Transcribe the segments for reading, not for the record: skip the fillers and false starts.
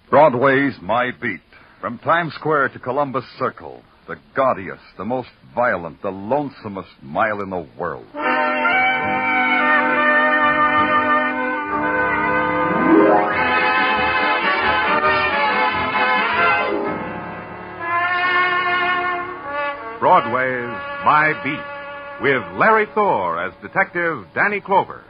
Broadway's My Beat. From Times Square to Columbus Circle. The gaudiest, the most violent, the lonesomest mile in the world. Broadway's My Beat, with Larry Thor as Detective Danny Clover.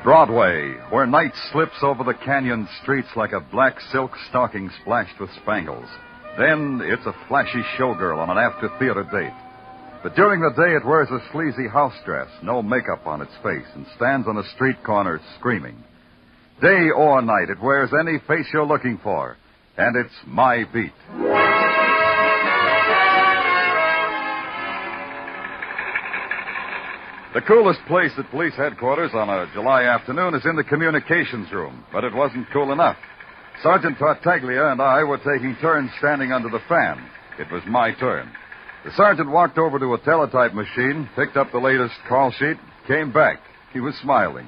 Broadway, where night slips over the canyon streets like a black silk stocking splashed with spangles. Then it's a flashy showgirl on an after-theater date. But during the day, it wears a sleazy house dress, no makeup on its face, and stands on a street corner screaming. Day or night, it wears any face you're looking for. And it's My Beat. The coolest place at police headquarters on a July afternoon is in the communications room, but it wasn't cool enough. Sergeant Tartaglia and I were taking turns standing under the fan. It was my turn. The sergeant walked over to a teletype machine, picked up the latest call sheet, came back. He was smiling.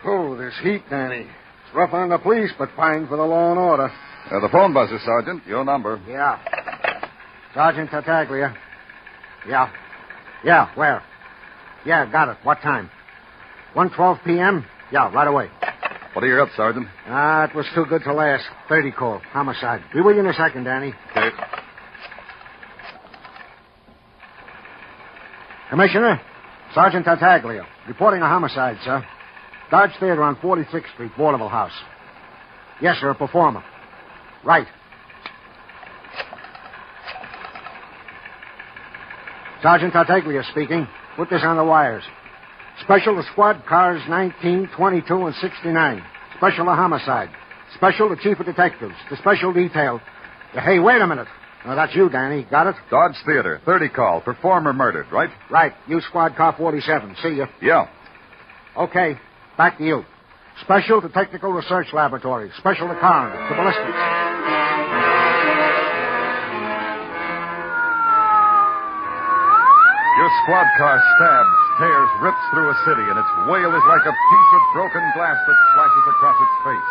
Oh, this heat, Danny. It's rough on the police, but fine for the law and order. The phone buzzer, Sergeant. Your number. Yeah. Sergeant Tartaglia. Yeah. Yeah, where? Yeah, got it. What time? 1:12 p.m.? Yeah, right away. What do you got, Sergeant? It was too good to last. 30 call. Homicide. Be with you in a second, Danny. Okay. Commissioner, Sergeant Tartaglia. Reporting a homicide, sir. Dodge Theater on 46th Street, Vaudeville House. Yes, sir, a performer. Right. Sergeant Tartaglia speaking. Put this on the wires. Special to squad cars 19, 22, and 69. Special to homicide. Special to chief of detectives. The special detail. Hey, wait a minute. Oh, that's you, Danny. Got it? Dodge Theater, 30 call. Performer murdered, right? Right. You squad car 47. See you. Yeah. Okay. Back to you. Special to Technical Research Laboratory. Special to coroner. To ballistics. Your squad car stabs, tears, rips through a city, and its wail is like a piece of broken glass that flashes across its face.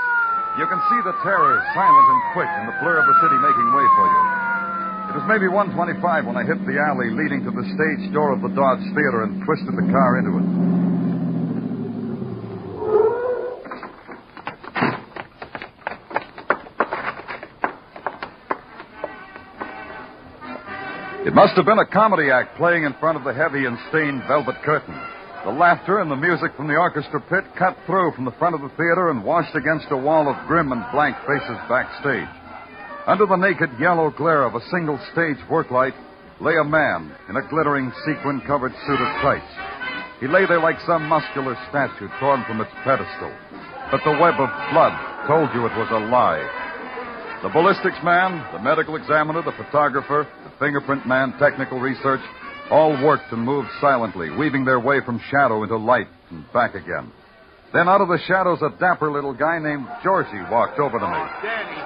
You can see the terror, silent and quick, in the blur of the city making way for you. It was maybe 1:25 when I hit the alley leading to the stage door of the Dodge Theater and twisted the car into it. It must have been a comedy act playing in front of the heavy and stained velvet curtain. The laughter and the music from the orchestra pit cut through from the front of the theater and washed against a wall of grim and blank faces backstage. Under the naked yellow glare of a single stage work light lay a man in a glittering sequin-covered suit of tights. He lay there like some muscular statue torn from its pedestal. But the web of blood told you it was a lie. The ballistics man, the medical examiner, the photographer, the fingerprint man, technical research, all worked and moved silently, weaving their way from shadow into light and back again. Then out of the shadows, a dapper little guy named Georgie walked over to me.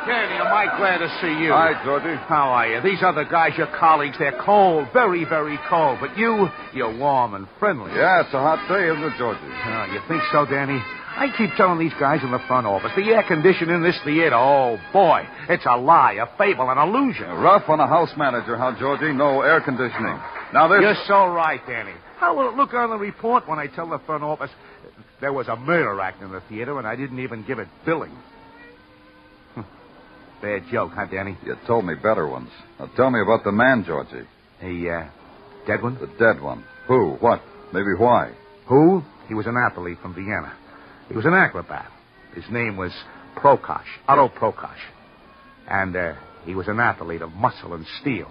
Danny, am I glad to see you? Hi, Georgie. How are you? These other guys, your colleagues, they're cold, very, very cold. But you're warm and friendly. Yeah, it's a hot day, isn't it, Georgie? Oh, you think so, Danny? I keep telling these guys in the front office, the air conditioning in this theater, oh, boy, it's a lie, a fable, an illusion. Rough on a house manager, huh, Georgie? No air conditioning. Now, this... You're so right, Danny. How will it look on the report when I tell the front office there was a murder act in the theater and I didn't even give it billing? Bad joke, huh, Danny? You told me better ones. Now, tell me about the man, Georgie. The, dead one? The dead one. Who? What? Maybe why? Who? He was an athlete from Vienna. He was an acrobat. His name was Prokosh, Otto Prokosh. And he was an athlete of muscle and steel.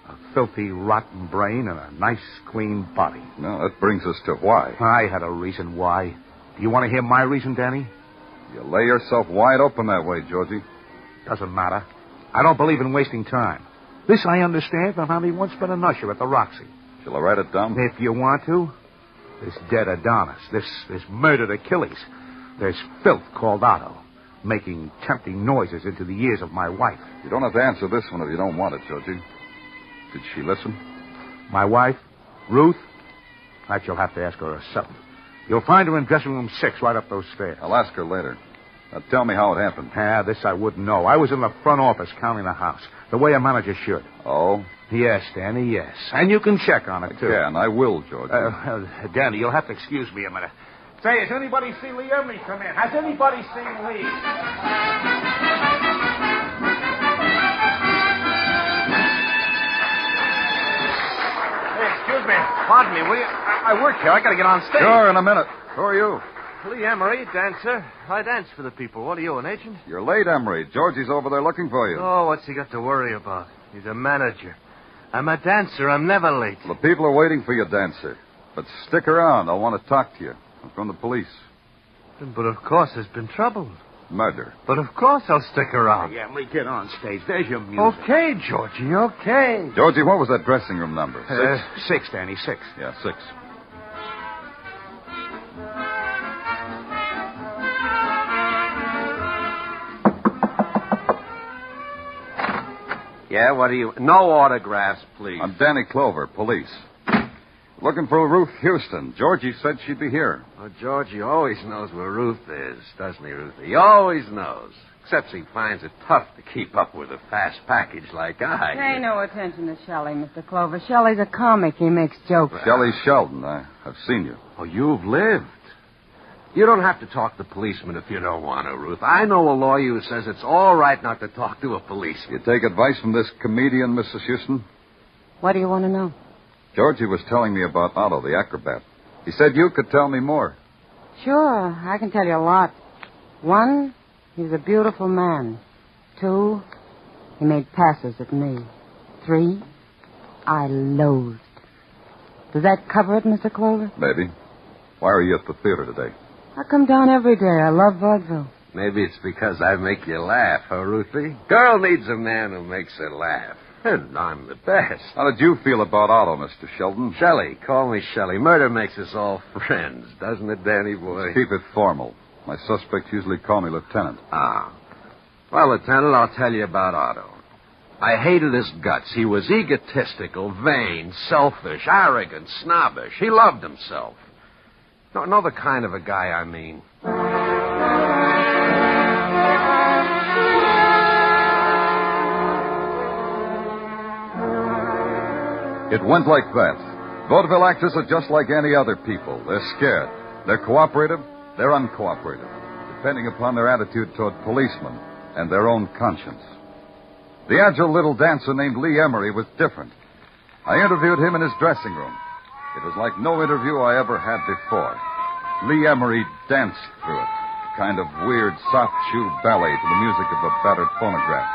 A filthy, rotten brain and a nice, clean body. No, that brings us to why. I had a reason why. Do you want to hear my reason, Danny? You lay yourself wide open that way, Georgie. Doesn't matter. I don't believe in wasting time. This I understand from having once been an usher at the Roxy. Shall I write it down? If you want to. This dead Adonis, this murdered Achilles, there's filth called Otto, making tempting noises into the ears of my wife. You don't have to answer this one if you don't want it, Georgie. Did she listen? My wife, Ruth? That you'll have to ask her herself. You'll find her in dressing room 6 right up those stairs. I'll ask her later. Now, tell me how it happened. This I wouldn't know. I was in the front office counting the house, the way a manager should. Oh? Yes, Danny, yes. And you can check on it, too. Yeah, and I will, George. Danny, you'll have to excuse me a minute. Say, has anybody seen Lee Emery come in? Has anybody seen Lee? Hey, excuse me. Pardon me, will you? I work here. I got to get on stage. Sure, in a minute. Who are you? Lee Emery, dancer. I dance for the people. What are you, an agent? You're late, Emery. Georgie's over there looking for you. Oh, what's he got to worry about? He's a manager. I'm a dancer. I'm never late. The people are waiting for you, dancer. But stick around. I want to talk to you. I'm from the police. But of course there's been trouble. Murder. But of course I'll stick around. Hey, Emily, get on stage. There's your music. Okay, Georgie, okay. Georgie, what was that dressing room number? 6, Danny, 6. Yeah, 6. Yeah, what do you... No autographs, please. I'm Danny Clover, police. Looking for Ruth Houston. Georgie said she'd be here. Oh, Georgie always knows where Ruth is, doesn't he, Ruth? He always knows. Except he finds it tough to keep up with a fast package like I. Pay no attention to Shelley, Mr. Clover. Shelley's a comic. He makes jokes. Shelley Sheldon. I've seen you. Oh, you've lived. You don't have to talk to policemen if you don't want to, Ruth. I know a lawyer who says it's all right not to talk to a policeman. You take advice from this comedian, Mrs. Houston? What do you want to know? Georgie was telling me about Otto, the acrobat. He said you could tell me more. Sure, I can tell you a lot. 1, he was a beautiful man. 2, he made passes at me. 3, I loathed. Does that cover it, Mr. Clover? Maybe. Why are you at the theater today? I come down every day. I love vaudeville. Maybe it's because I make you laugh, huh, Ruthie? Girl needs a man who makes her laugh. And I'm the best. How did you feel about Otto, Mr. Sheldon? Shelley. Call me Shelley. Murder makes us all friends, doesn't it, Danny boy? Keep it formal. My suspects usually call me Lieutenant. Ah. Well, Lieutenant, I'll tell you about Otto. I hated his guts. He was egotistical, vain, selfish, arrogant, snobbish. He loved himself. No, the kind of a guy I mean. It went like that. Vaudeville actors are just like any other people. They're scared. They're cooperative. They're uncooperative, depending upon their attitude toward policemen and their own conscience. The agile little dancer named Lee Emery was different. I interviewed him in his dressing room. It was like no interview I ever had before. Lee Emery danced through it, a kind of weird, soft shoe ballet to the music of a battered phonograph.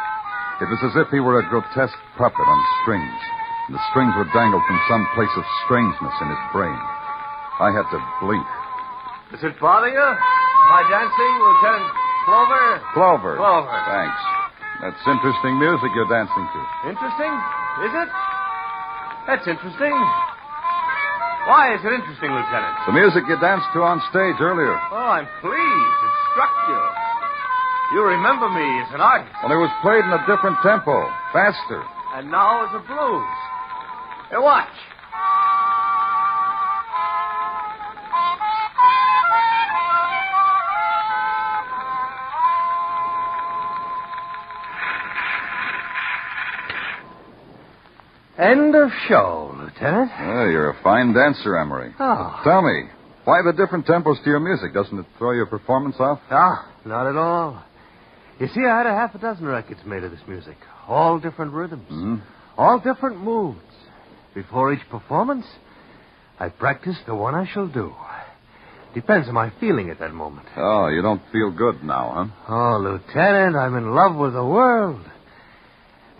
It was as if he were a grotesque puppet on strings, and the strings were dangled from some place of strangeness in his brain. I had to blink. Does it bother you? My dancing, Lieutenant Clover? Clover. Clover. Thanks. That's interesting music you're dancing to. Interesting? Is it? That's interesting. Why is it interesting, Lieutenant? The music you danced to on stage earlier. Oh, I'm pleased. It struck you. You remember me as an artist. Well, it was played in a different tempo, faster. And now as a blues. Hey, watch. End of show, Lieutenant. Well, you're a fine dancer, Emery. Oh. Tell me, why the different tempos to your music? Doesn't it throw your performance off? Ah, not at all. You see, I had 6 records made of this music. All different rhythms. Mm-hmm. All different moods. Before each performance, I practice the one I shall do. Depends on my feeling at that moment. Oh, you don't feel good now, huh? Oh, Lieutenant, I'm in love with the world.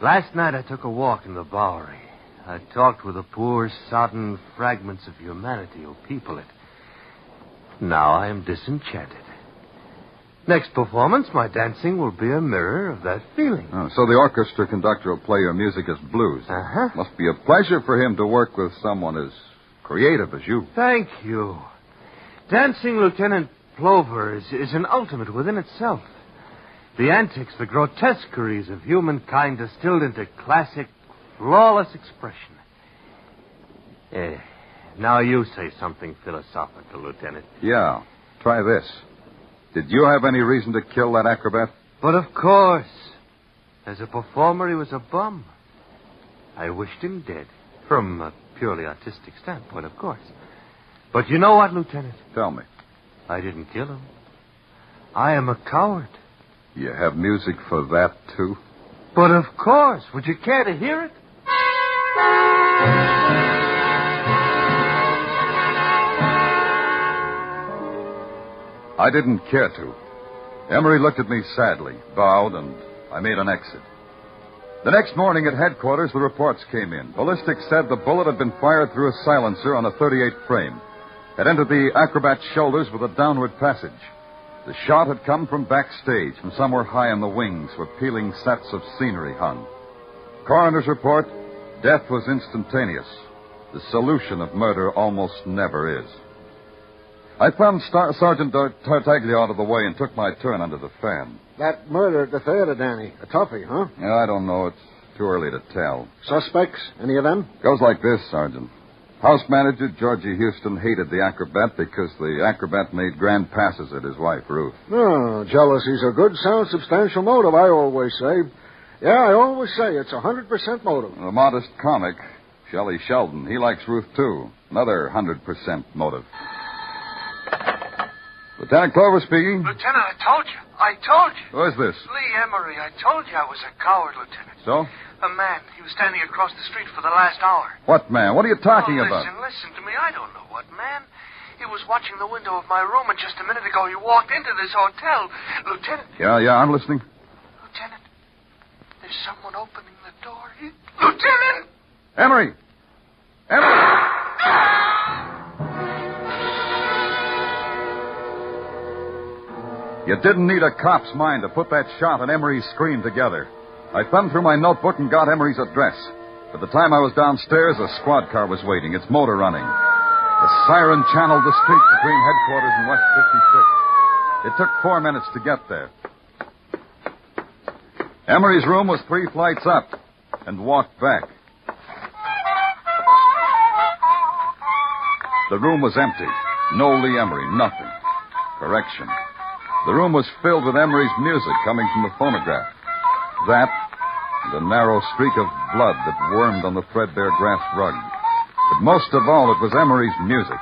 Last night I took a walk in the Bowery. I talked with the poor, sodden fragments of humanity who people it. Now I am disenchanted. Next performance, my dancing will be a mirror of that feeling. Oh, so the orchestra conductor will play your music as blues. Uh-huh. Must be a pleasure for him to work with someone as creative as you. Thank you. Dancing, Lieutenant Clover, is an ultimate within itself. The antics, the grotesqueries of humankind distilled into classic, flawless expression. Now you say something philosophical, Lieutenant. Yeah. Try this. Did you have any reason to kill that acrobat? But of course. As a performer, he was a bum. I wished him dead. From a purely artistic standpoint, of course. But you know what, Lieutenant? Tell me. I didn't kill him. I am a coward. You have music for that, too? But of course. Would you care to hear it? I didn't care to. Emery looked at me sadly, bowed, and I made an exit. The next morning at headquarters, the reports came in. Ballistics said the bullet had been fired through a silencer on a .38 frame. It entered the acrobat's shoulders with a downward passage. The shot had come from backstage, from somewhere high in the wings where peeling sets of scenery hung. Coroner's report, death was instantaneous. The solution of murder almost never is. I found Sergeant Tartaglia out of the way and took my turn under the fan. That murder at the theater, Danny. A toughie, huh? Yeah, I don't know. It's too early to tell. Suspects? Any of them? Goes like this, Sergeant. House manager Georgie Houston hated the acrobat because the acrobat made grand passes at his wife, Ruth. Oh, jealousy's a good, sound, substantial motive, I always say. Yeah, I always say it's 100% motive. The modest comic, Shelley Sheldon, he likes Ruth, too. Another 100% motive. Lieutenant Clover speaking. Lieutenant, I told you. Who is this? Lee Emery. I told you I was a coward, Lieutenant. So? A man. He was standing across the street for the last hour. What man? What are you talking about? Listen to me. I don't know what man. He was watching the window of my room, and just a minute ago he walked into this hotel. Lieutenant. Yeah, I'm listening. Lieutenant, there's someone opening the door. Lieutenant! Emery! You didn't need a cop's mind to put that shot and Emery's scream together. I thumbed through my notebook and got Emery's address. By the time I was downstairs, a squad car was waiting, its motor running. The siren channeled the street between headquarters and West 56. It took 4 minutes to get there. Emery's room was 3 flights up and walked back. The room was empty. No Lee Emery, nothing. Correction. The room was filled with Emery's music coming from the phonograph. That, and a narrow streak of blood that wormed on the threadbare grass rug. But most of all, it was Emery's music.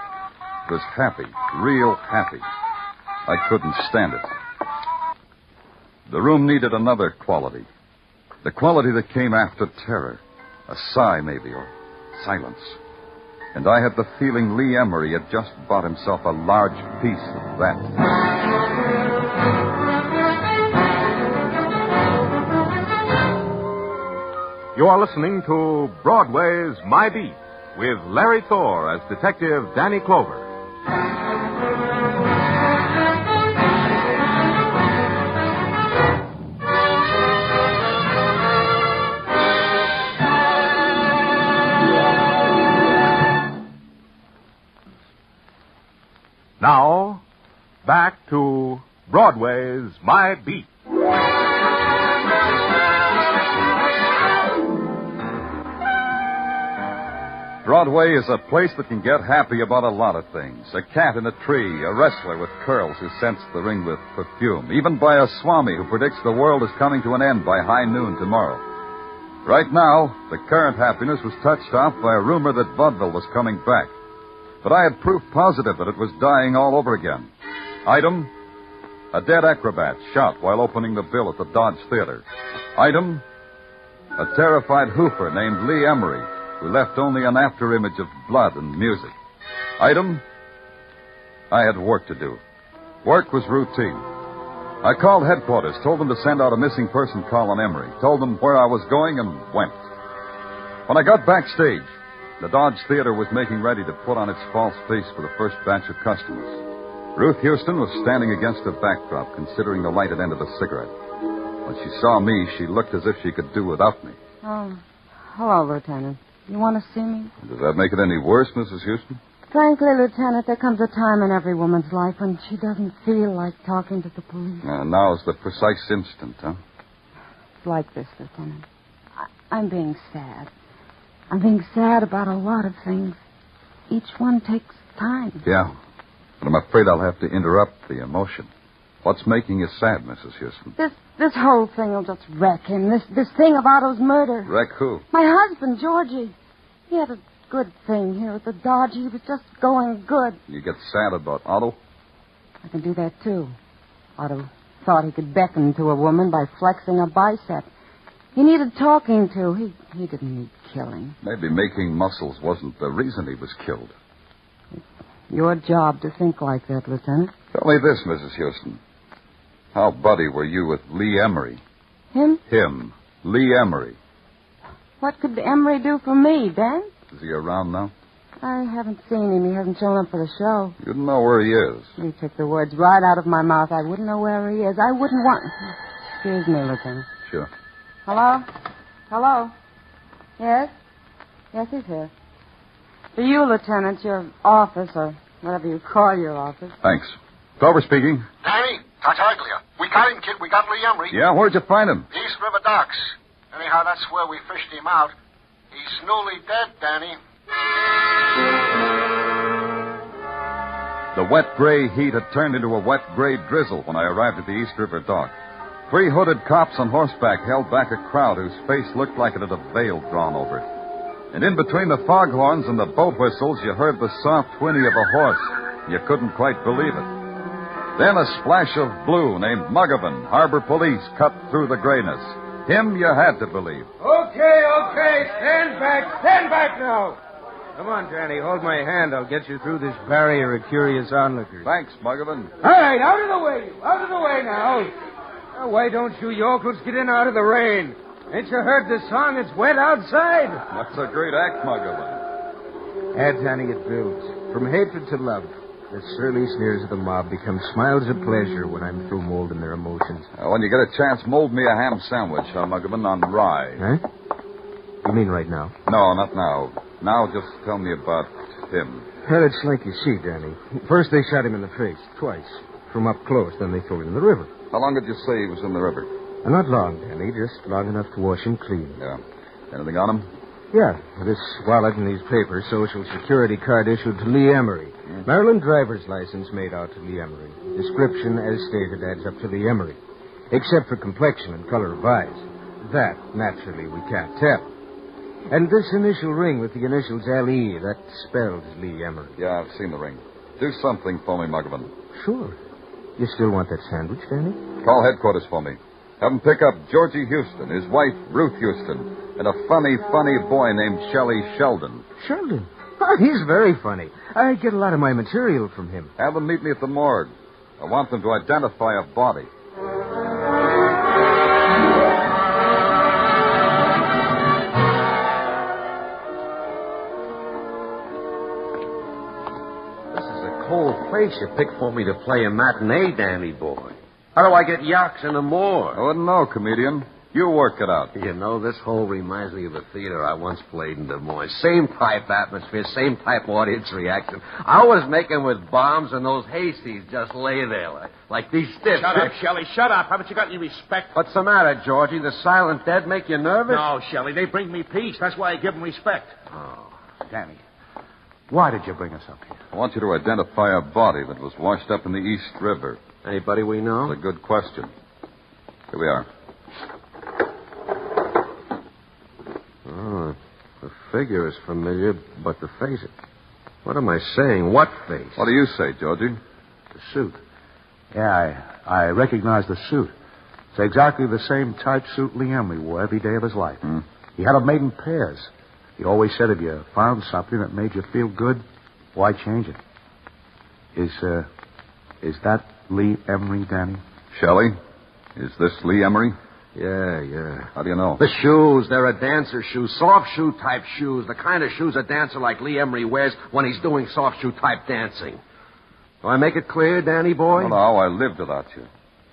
It was happy, real happy. I couldn't stand it. The room needed another quality. The quality that came after terror. A sigh, maybe, or silence. And I had the feeling Lee Emery had just bought himself a large piece of that. You are listening to Broadway's My Beat with Larry Thor as Detective Danny Clover. Now, back to Broadway's My Beat. Broadway is a place that can get happy about a lot of things. A cat in a tree, a wrestler with curls who scents the ring with perfume, even by a swami who predicts the world is coming to an end by high noon tomorrow. Right now, the current happiness was touched off by a rumor that vaudeville was coming back. But I had proof positive that it was dying all over again. Item, a dead acrobat shot while opening the bill at the Dodge Theater. Item, a terrified hoofer named Lee Emery, who left only an afterimage of blood and music. Item, I had work to do. Work was routine. I called headquarters, told them to send out a missing person call on Emery, told them where I was going, and went. When I got backstage, the Dodge Theater was making ready to put on its false face for the first batch of customers. Ruth Houston was standing against a backdrop, considering the lighted end of a cigarette. When she saw me, she looked as if she could do without me. Oh, hello, Lieutenant. You want to see me? Does that make it any worse, Mrs. Houston? Frankly, Lieutenant, there comes a time in every woman's life when she doesn't feel like talking to the police. Now's the precise instant, huh? It's like this, Lieutenant. I'm being sad. I'm being sad about a lot of things. each one takes time. Yeah, but I'm afraid I'll have to interrupt the emotion. What's making you sad, Mrs. Houston? This whole thing will just wreck him. This thing of Otto's murder. Wreck who? My husband, Georgie. He had a good thing here at the Dodge. He was just going good. You get sad about Otto? I can do that, too. Otto thought he could beckon to a woman by flexing a bicep. He needed talking to. He didn't need killing. Maybe making muscles wasn't the reason he was killed. Your job to think like that, Lieutenant. Tell me this, Mrs. Houston. How buddy were you with Lee Emery? Him? Him. Lee Emery. What could Emery do for me, Dan? Is he around now? I haven't seen him. He hasn't shown up for the show. You don't know where he is. You took the words right out of my mouth. I wouldn't know where he is. I wouldn't want... Excuse me, Lieutenant. Sure. Hello? Hello? Yes? Yes, he's here. For you, Lieutenant, your office, or whatever you call your office. Thanks. Clover speaking. Danny, Tartaglia. We got him, kid. We got Lee Emery. Yeah, where'd you find him? East River Docks. Anyhow, that's where we fished him out. He's newly dead, Danny. The wet gray heat had turned into a wet gray drizzle when I arrived at the East River dock. 3 hooded cops on horseback held back a crowd whose face looked like it had a veil drawn over it. And in between the foghorns and the boat whistles, you heard the soft whinny of a horse. You couldn't quite believe it. Then a splash of blue named Muggavan, harbor police, cut through the grayness. Him you had to believe. Okay. Stand back now. Come on, Danny, hold my hand. I'll get you through this barrier of curious onlookers. Thanks, Muggavan. All right, out of the way now. Now, why don't you yokels get in out of the rain? Ain't you heard the song? It's wet outside. That's a great act, Muggavan. Danny, it builds. From hatred to love. The surly sneers of the mob become smiles of pleasure when I'm through molding their emotions. When you get a chance, mold me a ham sandwich, Muggavan, on rye. Huh? You mean right now? No, not now. Now just tell me about him. Well, it's like you see, Danny. First they shot him in the face, twice. From up close, then they threw him in the river. How long did you say he was in the river? Not long, Danny. Just long enough to wash him clean. Yeah. Anything on him? Yeah. This wallet and these papers, Social Security card issued to Lee Emery. Maryland driver's license made out to Lee Emery. Description, as stated, adds up to Lee Emery. Except for complexion and color of eyes. That, naturally, we can't tell. And this initial ring with the initials L.E., that spells Lee Emery. Yeah, I've seen the ring. Do something for me, Muggavan. Sure. You still want that sandwich, Danny? Call headquarters for me. Have them pick up Georgie Houston, his wife, Ruth Houston, and a funny boy named Shelley Sheldon. Sheldon? Oh, he's very funny. I get a lot of my material from him. Have them meet me at the morgue. I want them to identify a body. Cold place you picked for me to play a matinee, Danny boy. How do I get yaks in the morgue? I wouldn't know, comedian. You work it out. You know, this whole reminds me of a theater I once played in Des Moines. Same type atmosphere, same type audience reaction. I was making with bombs, and those hayseeds just lay there like these stiffs. Shut up, Shelley. Shut up. Haven't you got any respect? What's the matter, Georgie? The silent dead make you nervous? No, Shelley. They bring me peace. That's why I give them respect. Oh. Danny, why did you bring us up here? I want you to identify a body that was washed up in the East River. Anybody we know? That's a good question. Here we are. Oh, the figure is familiar, but the face... What am I saying? What face? What do you say, Georgie? The suit. Yeah, I recognize the suit. It's exactly the same type suit Lee Emery wore every day of his life. He had them made in pairs. He always said if you found something that made you feel good, why change it? Is that Lee Emery, Danny? Shelley, is this Lee Emery? Yeah. How do you know? The shoes, they're a dancer shoe, soft shoe type shoes, the kind of shoes a dancer like Lee Emery wears when he's doing soft shoe type dancing. Do I make it clear, Danny boy? No, I lived without you.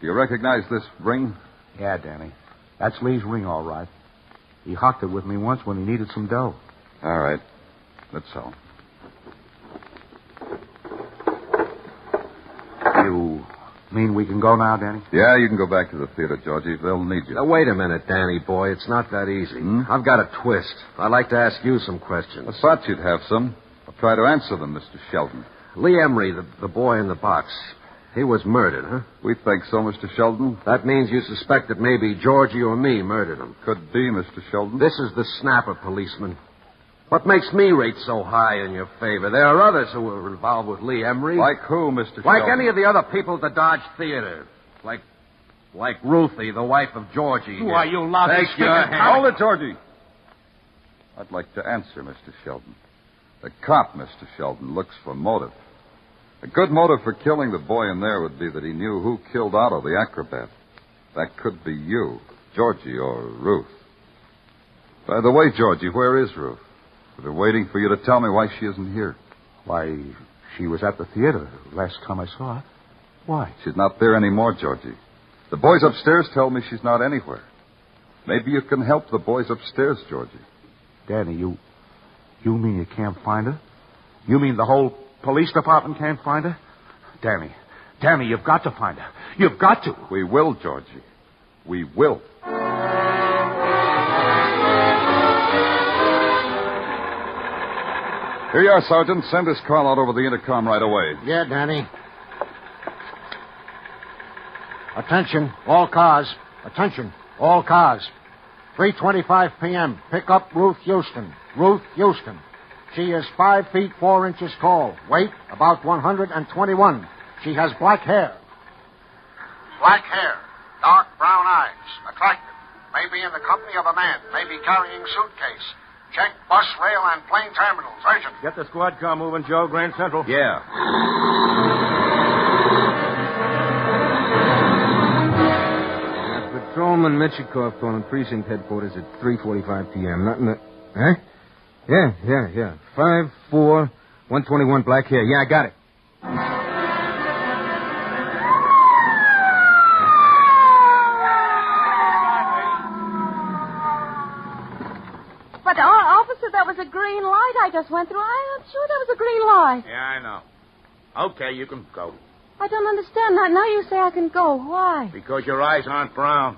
Do you recognize this ring? Yeah, Danny. That's Lee's ring, all right. He hocked it with me once when he needed some dough. All right. That's all. You mean we can go now, Danny? Yeah, you can go back to the theater, Georgie. They'll need you. Now, wait a minute, Danny boy. It's not that easy. I've got a twist. I'd like to ask you some questions. I thought you'd have some. I'll try to answer them, Mr. Sheldon. Lee Emery, the boy in the box, he was murdered, huh? We think so, Mr. Sheldon. That means you suspect that maybe Georgie or me murdered him. Could be, Mr. Sheldon. This is the snapper, policeman. What makes me rate so high in your favor? There are others who were involved with Lee Emery. Like who, Mr. Sheldon? Like any of the other people at the Dodge Theater. Like Ruthie, the wife of Georgie. Who are you, lousy Take your speaking? hand. Hold it, Georgie. I'd like to answer, Mr. Sheldon. The cop, Mr. Sheldon, looks for motive. A good motive for killing the boy in there would be that he knew who killed Otto, the acrobat. That could be you, Georgie, or Ruth. By the way, Georgie, where is Ruth? I've been waiting for you to tell me why she isn't here. Why, she was at the theater last time I saw her. Why? She's not there anymore, Georgie. The boys upstairs tell me she's not anywhere. Maybe you can help the boys upstairs, Georgie. Danny, you mean you can't find her? You mean the whole police department can't find her? Danny, you've got to find her. You've got to. We will, Georgie. We will. Here you are, Sergeant. Send this call out over the intercom right away. Yeah, Danny. Attention, all cars. Attention, all cars. 3:25 p.m. Pick up Ruth Houston. Ruth Houston. She is 5 feet 4 inches tall. Weight, about 121. She has black hair. Black hair. Dark brown eyes. Attractive. Maybe in the company of a man. Maybe carrying suitcase. Check bus, rail, and plane terminals. Urgent. Get the squad car moving, Joe. Grand Central. Yeah. Patrolman Michikov calling precinct headquarters at 3:45 p.m. Nothing that... Huh? Yeah. 5-4, 121 black hair. Yeah, I got it. But, officer, that was a green light I just went through. I'm sure that was a green light. Yeah, I know. Okay, you can go. I don't understand. Now you say I can go. Why? Because your eyes aren't brown.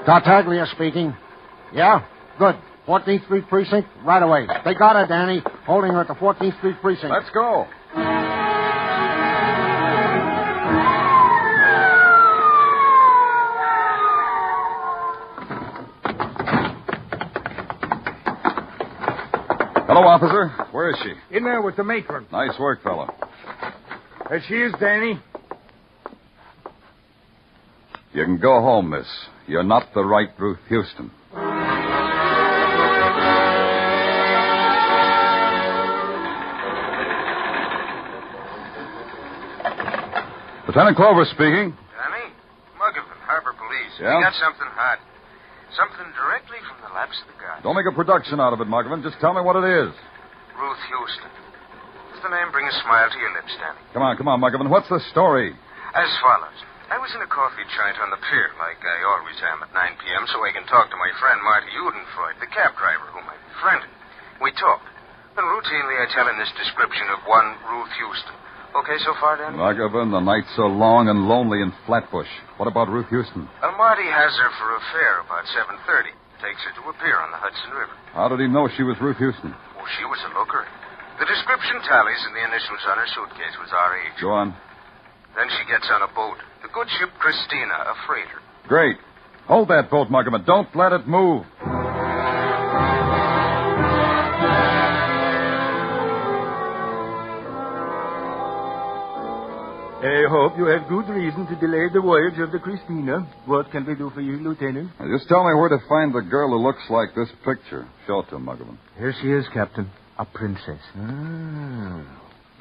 Tartaglia speaking. Yeah? Good. 14th Street Precinct, right away. They got her, Danny. Holding her at the 14th Street Precinct. Let's go. Hello, officer. Where is she? In there with the matron. Nice work, fella. There she is, Danny. You can go home, miss. You're not the right Ruth Houston. Lieutenant Clover speaking. Danny? Muggavan, Harbor Police. Yeah? We got something hot. Something directly from the laps of the gods. Don't make a production out of it, Muggavan. Just tell me what it is. Ruth Houston. Does the name bring a smile to your lips, Danny? Come on, Muggavan. What's the story? As follows. I was in a coffee joint on the pier, like I always am at 9 p.m., so I can talk to my friend Marty Udenfreud, the cab driver whom I befriended. We talked. And routinely I tell him this description of one Ruth Houston. Okay so far, Danny? Muggavan, the night's so long and lonely in Flatbush. What about Ruth Houston? Well, Marty has her for a fare about 7:30. Takes her to a pier on the Hudson River. How did he know she was Ruth Houston? Oh, she was a looker. The description tallies and the initials on her suitcase was R.H. Go on. Then she gets on a boat. The good ship Christina, a freighter. Great. Hold that boat, Muggavan. Don't let it move. I hope you have good reason to delay the voyage of the Christina. What can we do for you, Lieutenant? Now, just tell me where to find the girl who looks like this picture. Show it to him, Muggavan. Here she is, Captain. A princess.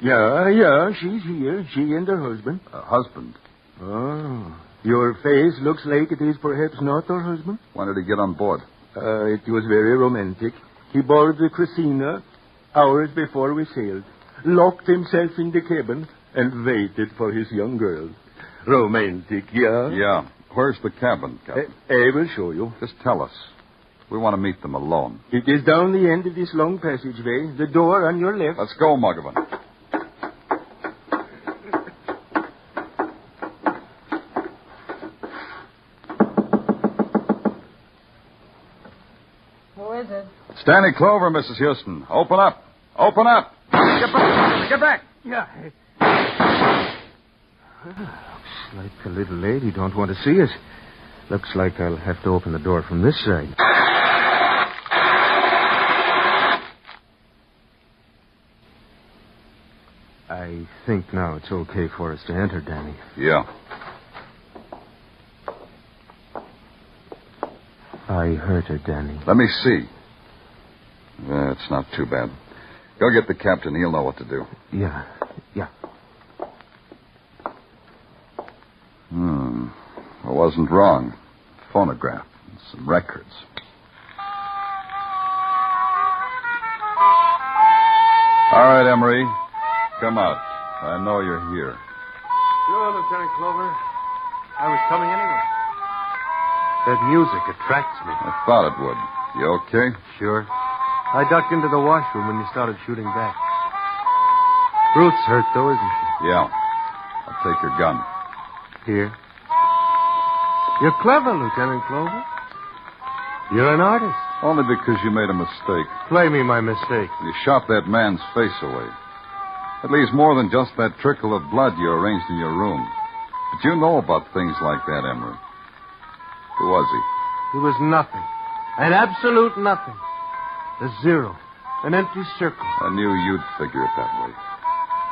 Yeah, she's here. She and her husband. Husband? Oh. Your face looks like it is perhaps not her husband. When did he get on board? It was very romantic. He boarded the Christina hours before we sailed, locked himself in the cabin, and waited for his young girl. Romantic, yeah? Yeah. Where's the cabin, Captain? I will show you. Just tell us. We want to meet them alone. It is down the end of this long passageway. The door on your left. Let's go, Muggavan. Who is it? It's Danny Clover, Mrs. Houston. Open up. Open up. Get back. Get back. Yeah. Looks like the little lady don't want to see us. Looks like I'll have to open the door from this side. I think now it's okay for us to enter, Danny. Yeah. I heard her, Danny. Let me see. It's not too bad. Go get the captain. He'll know what to do. Yeah. I wasn't wrong. Phonograph. And some records. All right, Emery. Come out. I know you're here. Sure, Lieutenant Clover. I was coming anyway. That music attracts me. I thought it would. You okay? Sure. I ducked into the washroom when you started shooting back. Ruth's hurt, though, isn't she? Yeah. I'll take your gun. Here. You're clever, Lieutenant Clover. You're an artist. Only because you made a mistake. Play me my mistake. You shot that man's face away. It leaves more than just that trickle of blood you arranged in your room. But you know about things like that, Emery. Who was he? He was nothing. An absolute nothing. A zero. An empty circle. I knew you'd figure it that way.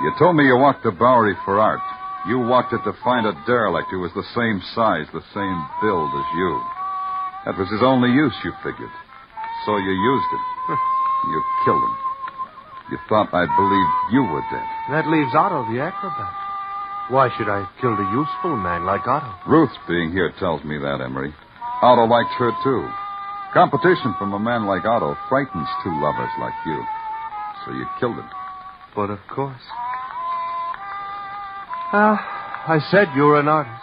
You told me you walked the Bowery for art. You walked it to find a derelict who was the same size, the same build as you. That was his only use, you figured. So you used it. You killed him. You thought I believed you were dead. That leaves Otto, the acrobat. Why should I have killed a useful man like Otto? Ruth being here tells me that, Emery. Otto liked her, too. Competition from a man like Otto frightens two lovers like you. So you killed him. But of course. I said you were an artist.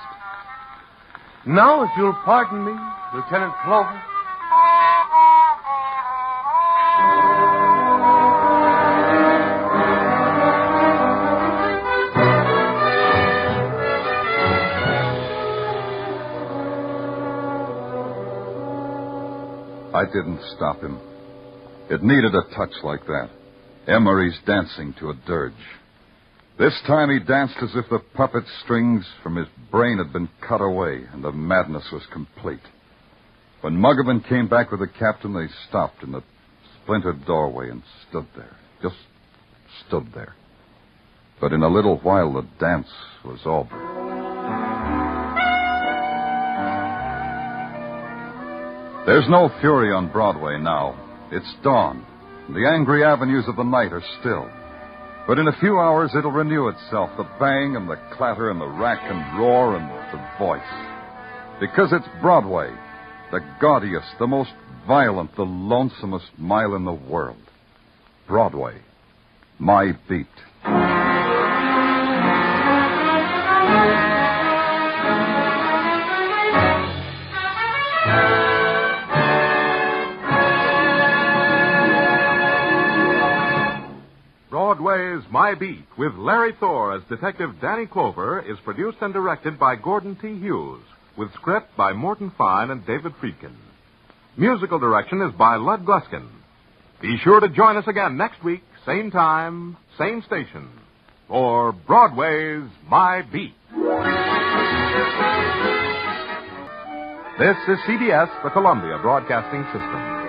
Now, if you'll pardon me, Lieutenant Clover. I didn't stop him. It needed a touch like that. Emery's dancing to a dirge. This time he danced as if the puppet strings from his brain had been cut away and the madness was complete. When Muggavan came back with the captain, they stopped in the splintered doorway and stood there. Just stood there. But in a little while, the dance was over. There's no fury on Broadway now. It's dawn. The angry avenues of the night are still. But in a few hours, it'll renew itself, the bang and the clatter and the rack and roar and the voice. Because it's Broadway, the gaudiest, the most violent, the lonesomest mile in the world. Broadway, my beat. Broadway's My Beat, with Larry Thor as Detective Danny Clover, is produced and directed by Gordon T. Hughes, with script by Morton Fine and David Friedkin. Musical direction is by Lud Gluskin. Be sure to join us again next week, same time, same station, for Broadway's My Beat. This is CBS, the Columbia Broadcasting System.